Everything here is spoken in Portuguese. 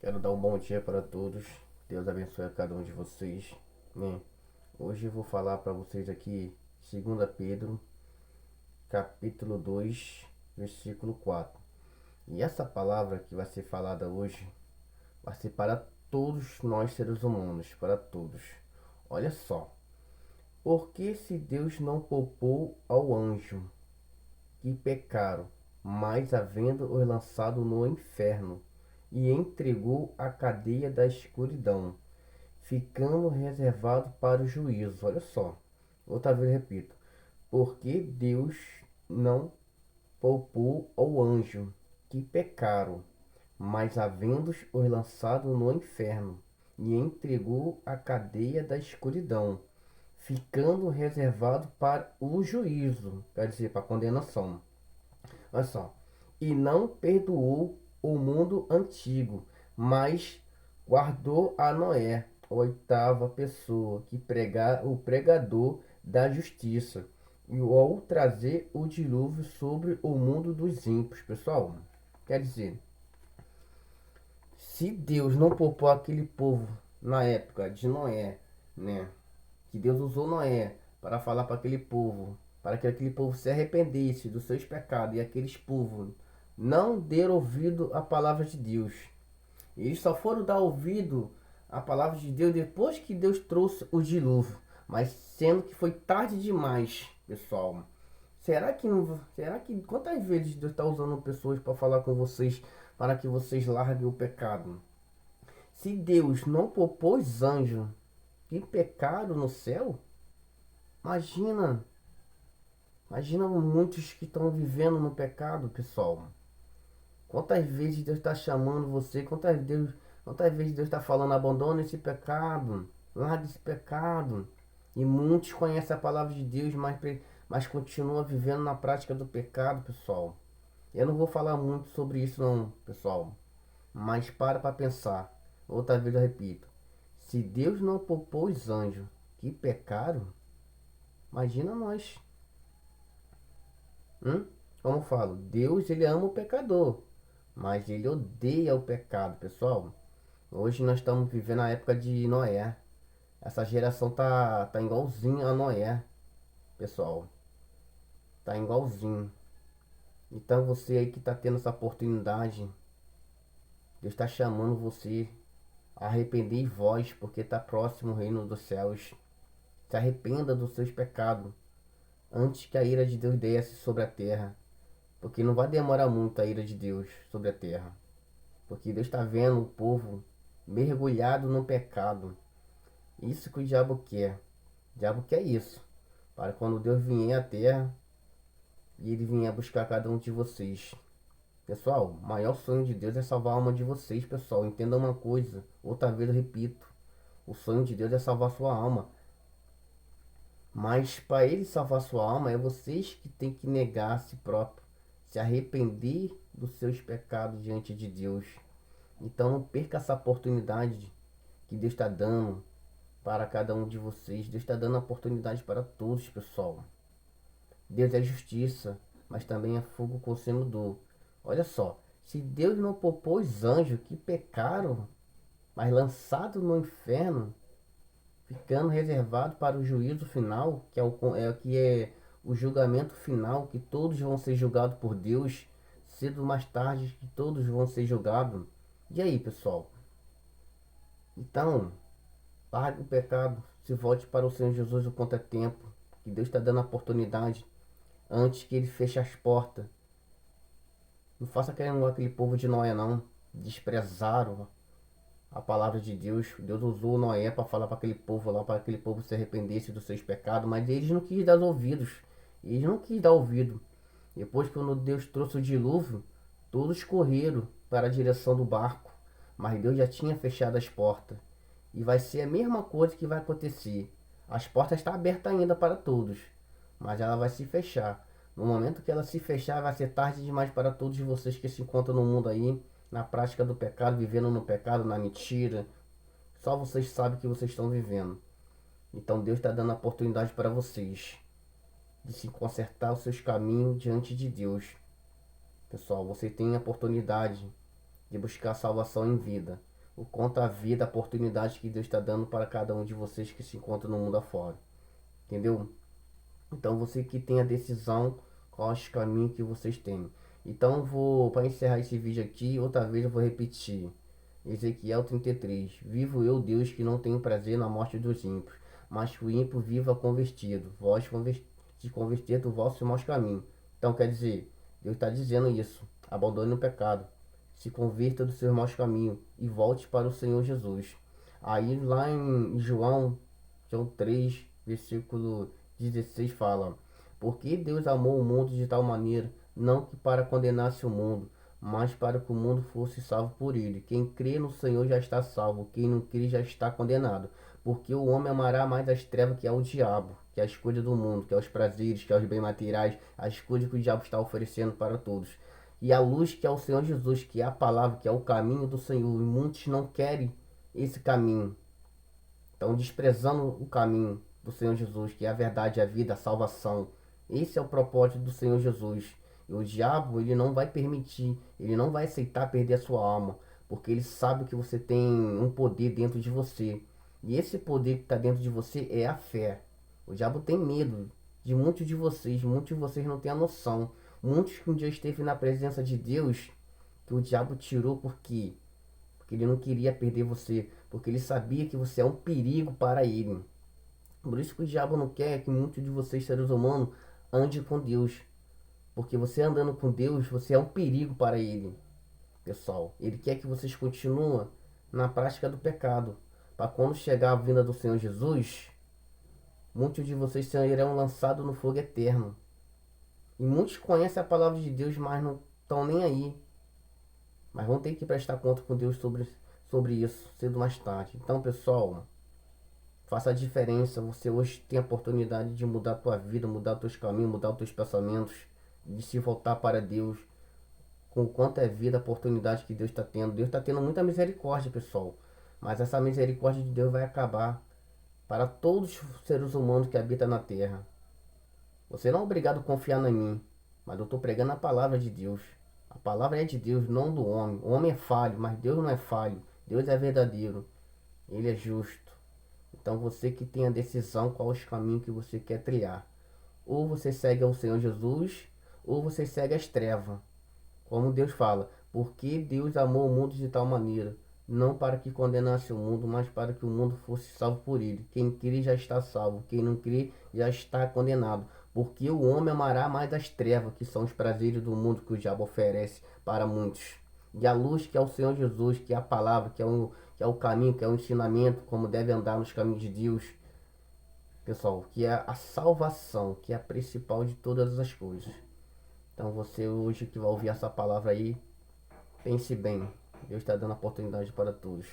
Quero dar um bom dia para todos. Deus abençoe a cada um de vocês, né? Hoje eu vou falar para vocês aqui 2 Pedro, capítulo 2, versículo 4. E essa palavra que vai ser falada hoje vai ser para todos nós seres humanos, para todos. Olha só. Porque se Deus não poupou ao anjo que pecaram, mas havendo-os lançado no inferno, e entregou à cadeia da escuridão, ficando reservado para o juízo. Olha só, outra vez repito. Porque Deus não poupou ao anjo que pecaram, mas havendo-os lançado no inferno, e entregou à cadeia da escuridão, ficando reservado para o juízo, quer dizer, para a condenação. Olha só. E não perdoou o mundo antigo, mas guardou a Noé, a oitava pessoa, que pregar o pregador da justiça, e ao trazer o dilúvio sobre o mundo dos ímpios. Pessoal, quer dizer, se Deus não poupou aquele povo na época de Noé, né? Que Deus usou Noé para falar para aquele povo, para que aquele povo se arrependesse dos seus pecados, e aqueles povos não deram ouvido à palavra de Deus. Eles só foram dar ouvido à palavra de Deus depois que Deus trouxe o dilúvio, mas sendo que foi tarde demais, pessoal. Será que não, será que quantas vezes Deus está usando pessoas para falar com vocês para que vocês larguem o pecado? Se Deus não propôs anjos que pecaram no céu, imagina, imagina muitos que estão vivendo no pecado, pessoal. Quantas vezes Deus está chamando você, quantas vezes Deus está falando, abandona esse pecado, larga esse pecado. E muitos conhecem a palavra de Deus, mas continuam vivendo na prática do pecado, pessoal. Eu não vou falar muito sobre isso não, pessoal. Mas para pensar. Outra vez eu repito. Se Deus não poupou os anjos que pecaram, imagina nós. Como eu falo, Deus ele ama o pecador, mas ele odeia o pecado, pessoal. Hoje nós estamos vivendo a época de Noé. Essa geração tá igualzinho a Noé, pessoal. Tá igualzinho. Então você aí que tá tendo essa oportunidade, Deus está chamando você a arrepender em vós, porque tá próximo o reino dos céus. Se arrependa dos seus pecados antes que a ira de Deus desce sobre a terra. Porque não vai demorar muito a ira de Deus sobre a terra. Porque Deus está vendo o povo mergulhado no pecado. Isso que o diabo quer. O diabo quer isso. Para quando Deus vier à terra e ele vier buscar cada um de vocês. Pessoal, o maior sonho de Deus é salvar a alma de vocês, pessoal. Entenda uma coisa. Outra vez eu repito. O sonho de Deus é salvar sua alma. Mas para ele salvar sua alma, é vocês que tem que negar a si próprio. Se arrepender dos seus pecados diante de Deus. Então não perca essa oportunidade que Deus está dando para cada um de vocês. Deus está dando a oportunidade para todos, pessoal. Deus é justiça, mas também é fogo consumidor. Olha só, se Deus não poupou os anjos que pecaram, mas lançados no inferno, ficando reservado para o juízo final, que é o julgamento final, que todos vão ser julgados por Deus, cedo ou mais tarde, que todos vão ser julgados. E aí, pessoal? Então, largue o pecado, se volte para o Senhor Jesus o quanto é tempo, que Deus está dando a oportunidade antes que ele feche as portas. Não faça aquele povo de Noé não, desprezaram a palavra de Deus. Deus usou Noé para falar para aquele povo lá, para aquele povo se arrependesse dos seus pecados, mas eles não quis dar ouvidos. Eles não quis dar ouvido. Depois quando Deus trouxe o dilúvio, todos correram para a direção do barco, mas Deus já tinha fechado as portas. E vai ser a mesma coisa que vai acontecer. As portas estão abertas ainda para todos, mas ela vai se fechar. No momento que ela se fechar, vai ser tarde demais para todos vocês que se encontram no mundo aí, na prática do pecado, vivendo no pecado, na mentira. Só vocês sabem que vocês estão vivendo. Então Deus está dando a oportunidade para vocês de se consertar os seus caminhos diante de Deus. Pessoal, você tem a oportunidade de buscar a salvação em vida. o quanto a vida, a oportunidade que Deus está dando para cada um de vocês que se encontra no mundo afora. Entendeu? Então você que tem a decisão, qual é o caminho que vocês têm. Então vou, para encerrar esse vídeo aqui, outra vez eu vou repetir. Ezequiel 33. Vivo eu, Deus, que não tenho prazer na morte dos ímpios, mas que o ímpio viva convertido. Vós se converter do vosso maus caminhos. Então quer dizer, Deus está dizendo isso. Abandone o pecado. Se converta dos seus maus caminhos e volte para o Senhor Jesus. Aí lá em João 3, versículo 16 fala: porque Deus amou o mundo de tal maneira, não que para condenasse o mundo, mas para que o mundo fosse salvo por ele. Quem crê no Senhor já está salvo, quem não crê já está condenado. Porque o homem amará mais as trevas que é o diabo, que é as coisas do mundo, que é os prazeres, que é os bens materiais, as coisas que o diabo está oferecendo para todos. E a luz que é o Senhor Jesus, que é a palavra, que é o caminho do Senhor. E muitos não querem esse caminho. Estão desprezando o caminho do Senhor Jesus, que é a verdade, a vida, a salvação. Esse é o propósito do Senhor Jesus. E o diabo, ele não vai permitir, ele não vai aceitar perder a sua alma, porque ele sabe que você tem um poder dentro de você. E esse poder que está dentro de você é a fé. O diabo tem medo de muitos de vocês não têm a noção. Muitos que um dia esteve na presença de Deus, que o diabo tirou porque ele não queria perder você, porque ele sabia que você é um perigo para ele. Por isso que o diabo não quer que muitos de vocês, seres humanos, andem com Deus. Porque você andando com Deus, você é um perigo para ele, pessoal. Ele quer que vocês continuem na prática do pecado. Para quando chegar a vinda do Senhor Jesus, muitos de vocês serão lançados no fogo eterno. E muitos conhecem a palavra de Deus, mas não estão nem aí. Mas vão ter que prestar conta com Deus sobre isso, cedo ou mais tarde. Então, pessoal, faça a diferença. Você hoje tem a oportunidade de mudar a tua vida, mudar os teus caminhos, mudar os teus pensamentos, de se voltar para Deus. Com o quanto é vida, a oportunidade que Deus está tendo. Deus está tendo muita misericórdia, pessoal. Mas essa misericórdia de Deus vai acabar para todos os seres humanos que habitam na terra. Você não é obrigado a confiar em mim, mas eu estou pregando a palavra de Deus. A palavra é de Deus, não do homem. O homem é falho, mas Deus não é falho. Deus é verdadeiro. Ele é justo. Então você que tem a decisão qual os caminhos que você quer trilhar. Ou você segue ao Senhor Jesus, ou você segue as trevas. Como Deus fala, porque Deus amou o mundo de tal maneira, não para que condenasse o mundo, mas para que o mundo fosse salvo por ele. Quem crê já está salvo, quem não crê já está condenado. Porque o homem amará mais as trevas, que são os prazeres do mundo que o diabo oferece para muitos. E a luz que é o Senhor Jesus, que é a palavra, que é o caminho, que é o ensinamento, como deve andar nos caminhos de Deus. Pessoal, que é a salvação, que é a principal de todas as coisas. Então você hoje que vai ouvir essa palavra aí, pense bem. Deus está dando oportunidade para todos.